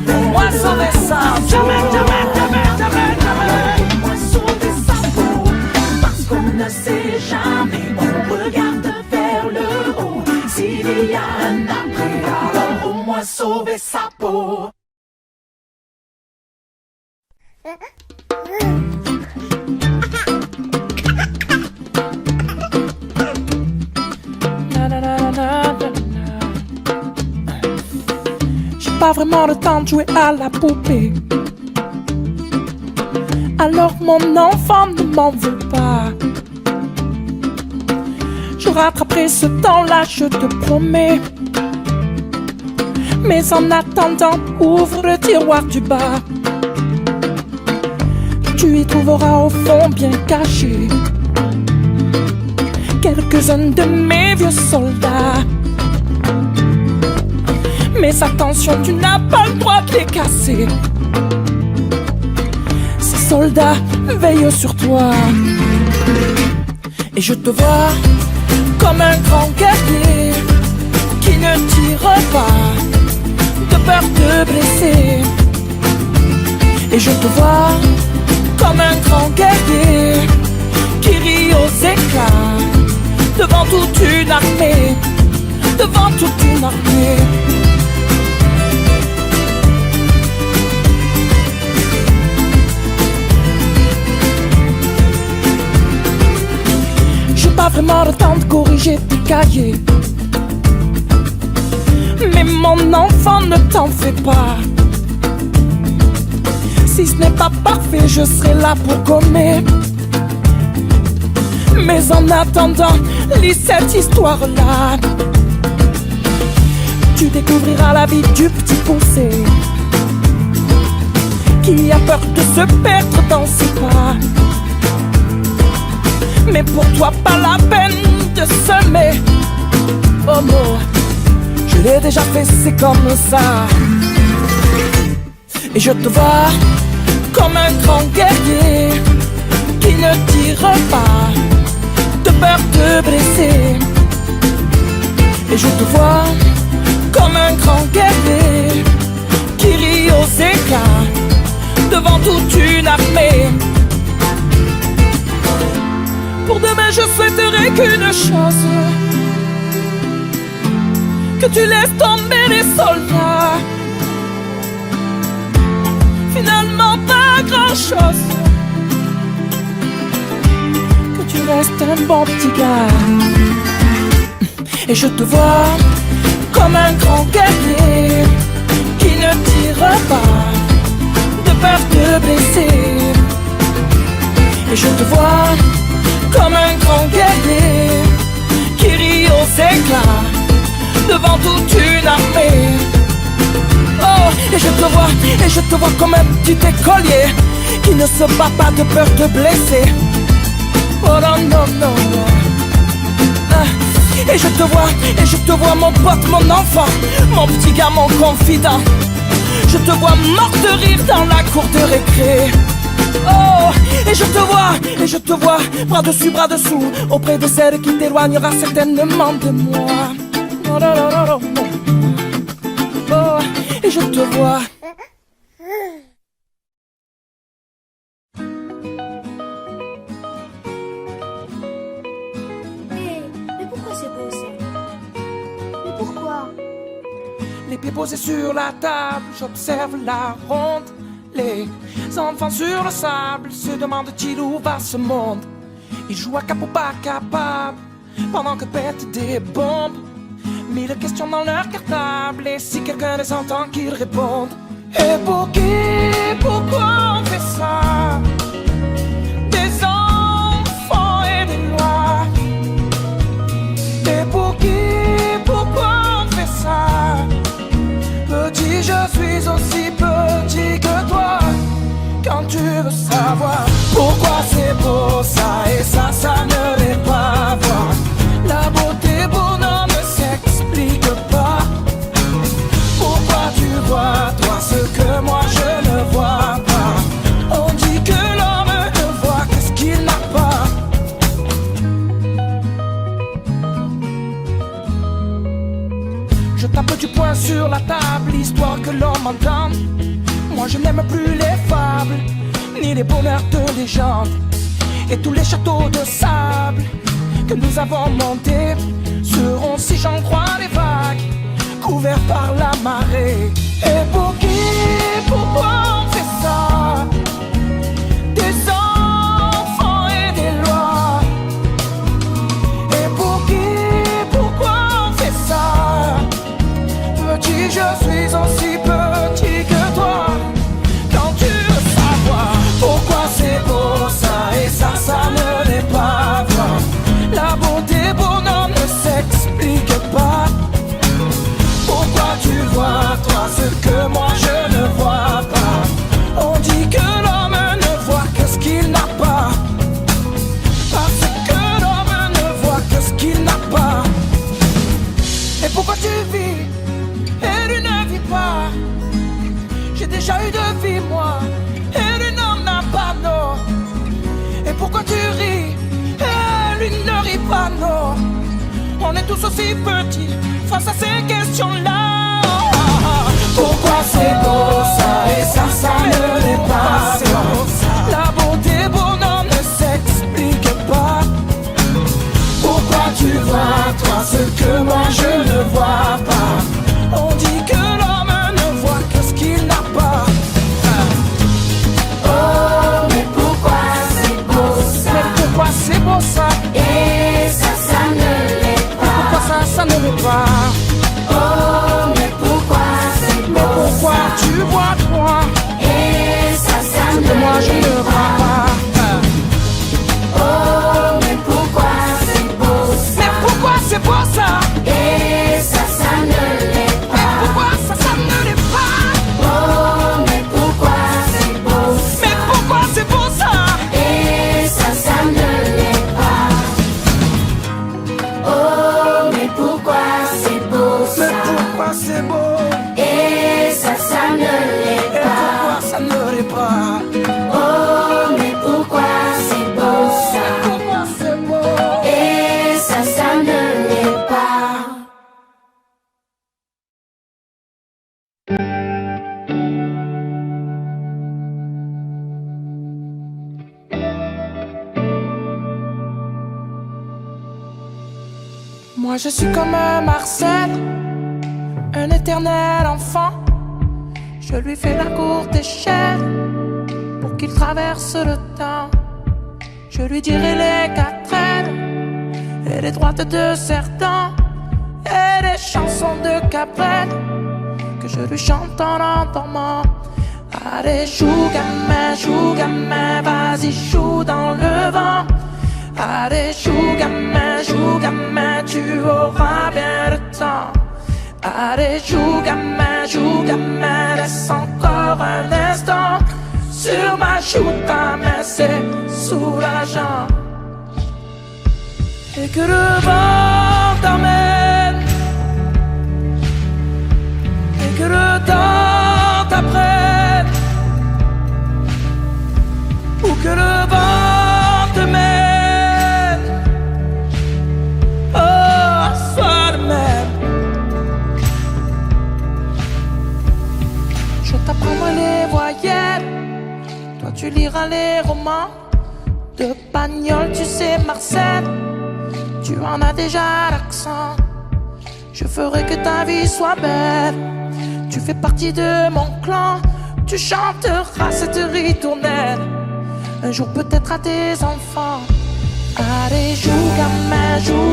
[SPEAKER 1] Au moins sauver sa peau.
[SPEAKER 3] Parce qu'on ne sait jamais, on regarde vers le haut. S'il y a un après, alors au moins sauver sa peau.
[SPEAKER 1] J'ai pas vraiment le temps de jouer à la poupée. Alors mon enfant ne m'en veut pas. Je rattraperai ce temps-là, je te promets. Mais en attendant, ouvre le tiroir du bas. Tu y trouveras au fond bien caché quelques-uns de mes vieux soldats. Mais attention, tu n'as pas le droit de les casser. Ces soldats veillent sur toi. Et je te vois comme un grand guerrier qui ne tire pas de peur de blesser. Et je te vois comme un grand guerrier qui rit aux éclats devant toute une armée, devant toute une armée. J'ai pas vraiment le temps de corriger tes cahiers, mais mon enfant, ne t'en fais pas. Si ce n'est pas parfait, je serai là pour gommer. Mais en attendant, lis cette histoire-là. Tu découvriras la vie du petit poussé qui a peur de se perdre dans ses pas. Mais pour toi, pas la peine de semer. Oh non, je l'ai déjà fait, c'est comme ça. Et je te vois comme un grand guerrier qui ne tire pas de peur de blesser. Et je te vois comme un grand guerrier qui rit aux éclats devant toute une armée. Pour demain, je souhaiterais qu'une chose, que tu laisses tomber les soldats. Finalement, pas grand-chose, que tu restes un bon petit gars. Et je te vois comme un grand guerrier qui ne tire pas de peur de blesser. Et je te vois comme un grand guerrier qui rit aux éclats devant toute une armée. Oh, et je te vois comme un petit écolier qui ne se bat pas de peur de blesser. Oh non, non, non, non. Et je te vois mon pote, mon enfant, mon petit gars, mon confident. Je te vois morte de rire dans la cour de récré. Oh, et je te vois, bras dessus, bras dessous, auprès de celle qui t'éloignera certainement de moi. Oh, là, là, là, là. Oh, et je te vois.
[SPEAKER 4] Mais pourquoi c'est beau ça? Mais pourquoi?
[SPEAKER 1] Les pieds posés sur la table, j'observe la ronde. Les enfants sur le sable se demandent-ils où va ce monde? Ils jouent à cap ou pas capable pendant que pètent des bombes. Mille questions dans leur cartable, et si quelqu'un les entend qu'ils répondent. Et pour qui, pourquoi on fait ça? Des enfants et des lois. Et pour qui, pourquoi on fait ça? Petit, je suis aussi petit que toi. Quand tu veux savoir pourquoi c'est beau ça et ça ne l'est pas. Voir la beauté bonhomme ne s'explique pas. Pourquoi tu vois toi ce que moi je ne vois pas? On dit que l'homme ne voit que ce qu'il n'a pas. Je tape du poing sur la table, histoire que l'on m'entende. Moi je n'aime plus les fables, ni les bonheurs de légende. Et tous les châteaux de sable que nous avons montés seront, si j'en crois les vagues, couverts par la marée. Et pour qui, pourquoi on fait ça? Des enfants et des lois. Et pour qui, pourquoi on fait ça? Petit, je suis aussi petit que toi. Quand tu veux savoir pourquoi c'est beau ça et ça ne l'est pas. Voir la beauté bonhomme ne s'explique pas. Pourquoi tu vois toi ce que moi je ne vois pas? On dit que l'homme ne voit que ce qu'il n'a pas. Parce que l'homme ne voit que ce qu'il n'a pas. Et pourquoi tu vis et lui ne vit pas? J'ai déjà eu de vie moi, et lui n'en a pas, non. Et pourquoi tu ris, et lui ne rit pas, non? On est tous aussi petits face à ces questions-là. Pourquoi c'est beau ça et ça ne l'est pas, non. La beauté bonhomme ne s'explique pas. Pourquoi tu vois toi ce que moi je ne vois pas? On dit que l'homme ne voit que ce qu'il n'a pas.
[SPEAKER 4] Oh, mais pourquoi c'est beau ça?
[SPEAKER 1] Mais pourquoi c'est beau ça?
[SPEAKER 4] Et ça ne l'est pas.
[SPEAKER 1] Pourquoi ça ne l'est pas?
[SPEAKER 4] Oh, mais pourquoi c'est beau?
[SPEAKER 1] Mais pourquoi tu vois toi
[SPEAKER 4] Et ça
[SPEAKER 1] ce
[SPEAKER 4] ne
[SPEAKER 1] que moi je ne vois pas?
[SPEAKER 4] Oh, mais pourquoi c'est beau ça?
[SPEAKER 1] Mais pourquoi c'est beau ça?
[SPEAKER 4] Et ça ne l'est
[SPEAKER 1] Mais
[SPEAKER 4] pas.
[SPEAKER 1] pourquoi ça ne l'est pas?
[SPEAKER 4] Oh, mais pourquoi c'est beau ça?
[SPEAKER 1] Mais pourquoi c'est beau ça?
[SPEAKER 4] Et ça ne l'est pas. Oh, mais pourquoi c'est beau ça?
[SPEAKER 1] Mais pourquoi c'est beau?
[SPEAKER 4] Et ça ne l'est
[SPEAKER 1] Et
[SPEAKER 4] pas.
[SPEAKER 1] pourquoi ça ne l'est pas?
[SPEAKER 4] Oh, mais pourquoi c'est beau ça?
[SPEAKER 1] Pourquoi c'est beau?
[SPEAKER 4] Et ça ne l'est pas.
[SPEAKER 1] Moi je suis comme un Marcel, un éternel enfant. Je lui fais la courte échelle pour qu'il traverse le temps. Je lui dirai les quatraines et les droites de Cerdan et les chansons de Cabrel que je lui chante en l'endormant. Allez, joue gamin, vas-y, joue dans le vent. Allez, joue gamin, tu auras bien le temps. Allez, joue gamin, laisse encore un instant. Sur ma joue, ta main, c'est soulageant. Et que le vent t'emmène, et que le temps t'apprenne t'apprendre les voyelles. Toi tu liras les romans de Pagnol, tu sais Marcel. Tu en as déjà l'accent. Je ferai que ta vie soit belle. Tu fais partie de mon clan. Tu chanteras cette ritournelle un jour peut-être à tes enfants. Allez joue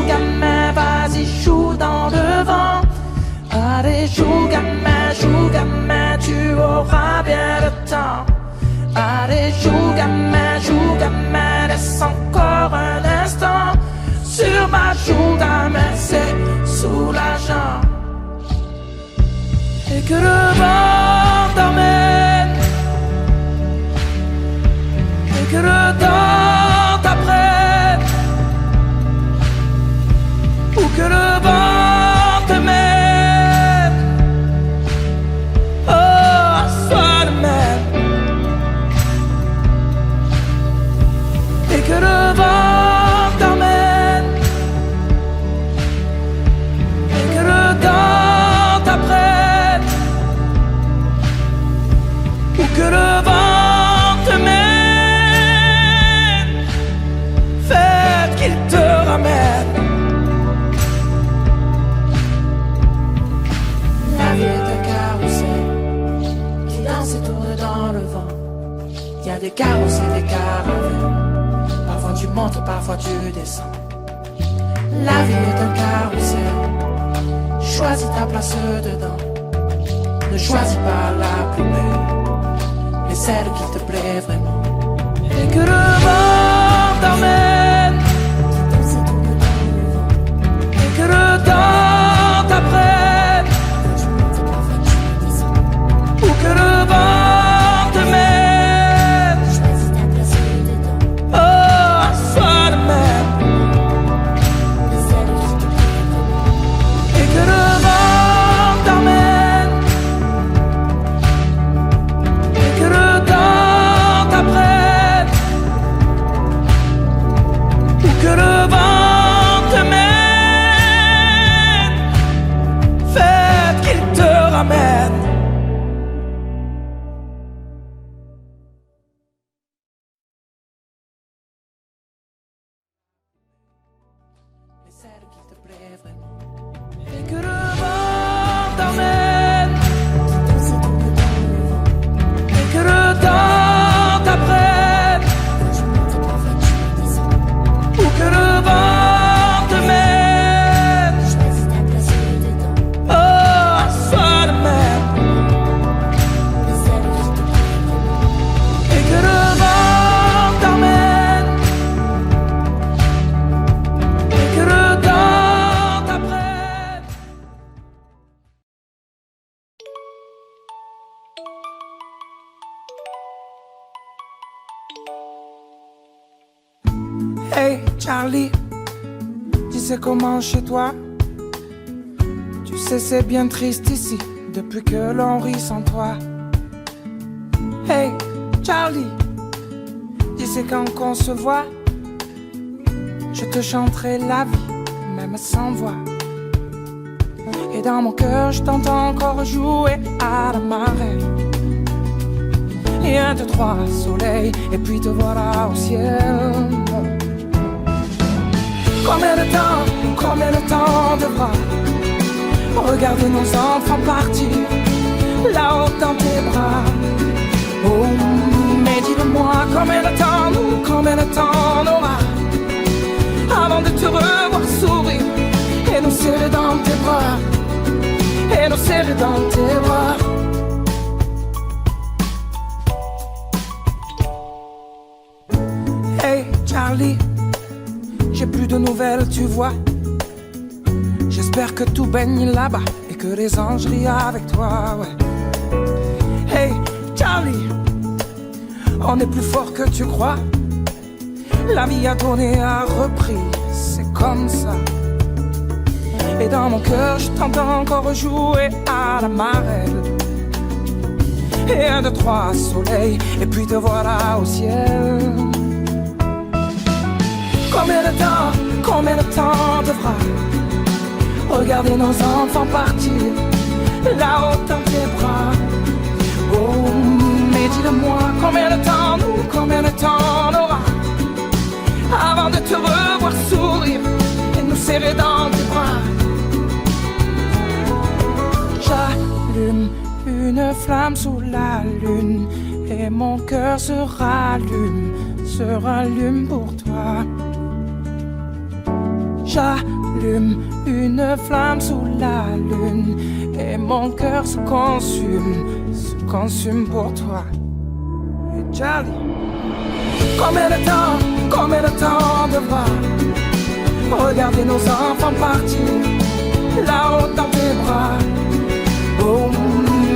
[SPEAKER 1] gamin, vas-y joue dans le vent. Allez joue gamin, tu auras bien le temps. Allez joue gamin, laisse encore un instant. Sur ma joue gamin, c'est soulageant. Et que le vent t'emmène, et que le temps t'apprenne, ou que le vent te mène, oh, sois le même. Et que le vent t'emmène, et que le temps t'apprenne, ou que le vent te mène, faites qu'il te ramène. La vie est un carrousel qui danse et tourne dans le vent. Il y a des carrosses et des caravelles, parfois tu montes, parfois tu descends. La vie est un carrousel, choisis ta place dedans. Ne choisis pas la plus belle, mais celle qui te plaît vraiment. Et que le vent t'emmène, et que le temps t'apprenne, ou que le vent te mène, oh, sois le même. Et que le vent t'emmène, et que le temps t'apprenne, ou que le vent te mène, faites qu'il te ramène. Mais celle qui te plaît vraiment. Et que le vent t'emmène, et que le temps t'apprenne, ou que le vent te mène, oh, sois le même. Et que le vent t'emmène, et que le temps t'apprenne. Hey Charlie, tu sais comment chez toi? Tu sais c'est bien triste ici, depuis que l'on rit sans toi. Hey Charlie, tu sais quand qu'on se voit, je te chanterai la vie, même sans voix. Et dans mon cœur je t'entends encore jouer à la marée. Et 1, 2, 3, soleil, et puis te voilà au ciel. Combien de temps devra regarder nos enfants partir là-haut dans tes bras? Oh, mais dis-le-moi, combien de temps on aura avant de te revoir sourire et nous serrer dans tes bras, et nous serrer dans tes bras. Hey Charlie, j'ai plus de nouvelles, tu vois. J'espère que tout baigne là-bas et que les anges rient avec toi, ouais. Hey Charlie, on est plus fort que tu crois. La vie a tourné, a repris, c'est comme ça. Et dans mon cœur, je t'entends encore jouer à la marelle. Et 1, 2, 3, soleil, et puis te voilà au ciel. Combien de temps devra regarder nos enfants partir là-haut dans tes bras? Oh, sourire et nous serrer dans tes bras. J'allume une flamme sous la lune et mon cœur se rallume pour toi. J'allume une flamme sous la lune et mon cœur se consume pour toi. Et Charlie, combien de temps devra regarder nos enfants partir là-haut dans tes bras? Oh,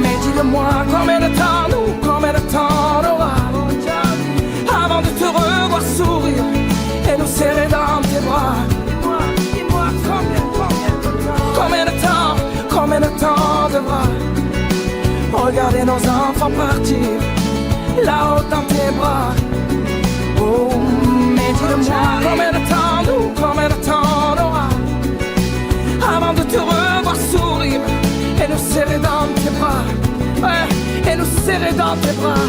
[SPEAKER 1] mais dis-le-moi, combien de temps on aura avant de te revoir sourire et nous serrer dans tes bras? Dis-moi, combien de temps devra regarder nos enfants partir là-haut dans tes bras? Oh, mais dis-le-moi, combien de temps on aura avant de te revoir sourire et nous serrer dans tes bras? Ouais, et nous serrer dans tes bras.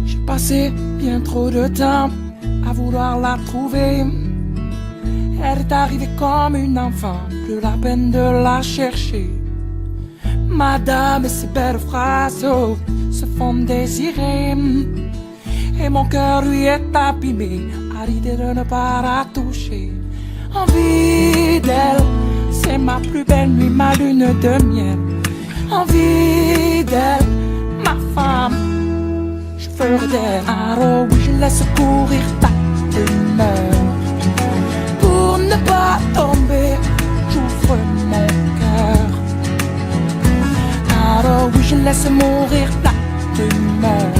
[SPEAKER 1] J'ai passé bien trop de temps à vouloir la trouver. Elle est arrivée comme une enfant, plus la peine de la chercher. Madame et ses belles phrases se font désirer. Et mon cœur lui est abîmé à l'idée de ne pas la toucher. Envie d'elle, c'est ma plus belle nuit, ma lune de miel. Envie d'elle, ma femme, je ferai d'elle. Alors oui, je laisse courir ta rumeur. Pour ne pas tomber, j'ouvre mon cœur. Alors oui, je laisse mourir la rumeur.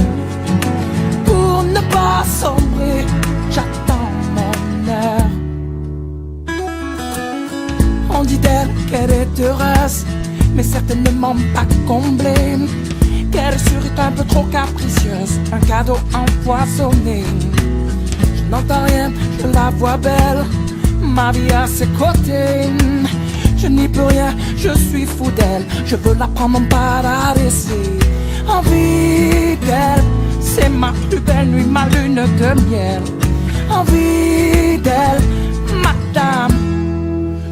[SPEAKER 1] Pour ne pas sombrer, j'attends mon heure. On dit d'elle qu'elle est heureuse, mais certainement pas comblée. Qu'elle serait un peu trop capricieuse, un cadeau empoisonné. Je n'entends rien, je la vois belle, ma vie à ses côtés. Je n'y peux rien, je suis fou d'elle, je veux la prendre par la laisser. Envie d'elle, c'est ma plus belle nuit, ma lune de miel. Envie d'elle, madame,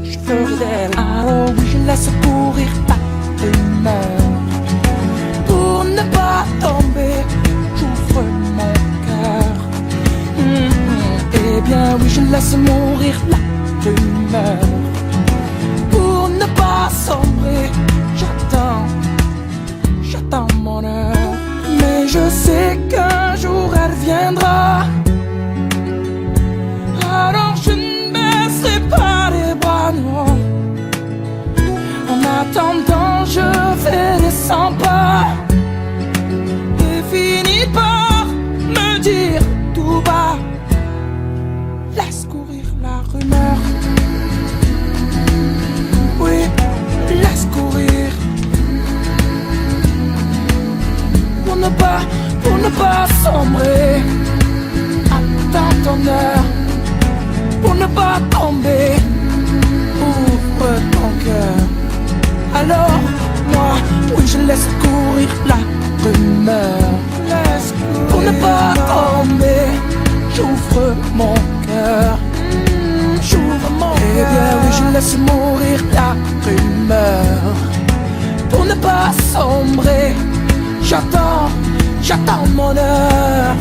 [SPEAKER 1] je ferai d'elle. Alors oui, je laisse courir la rumeur. Pour ne pas tomber, j'ouvre mon cœur. Eh bien oui, je laisse mourir la rumeur. Pour ne pas sombrer, j'attends mon heure. Mais je sais qu'un jour elle viendra. Alors je ne baisserai pas les bras, non. En attendant, je fais les 100 pas et finis par me dire tout bas: laisse courir la rumeur. Oui, laisse courir. Pour ne pas sombrer, attends ton heure. Pour ne pas tomber, ouvre ton cœur. Alors, moi, oui, je laisse courir la rumeur. Pour ne pas tomber, j'ouvre mon cœur. J'ouvre mon cœur. Eh bien, oui, je laisse mourir la rumeur. Pour ne pas sombrer, j'attends mon heure.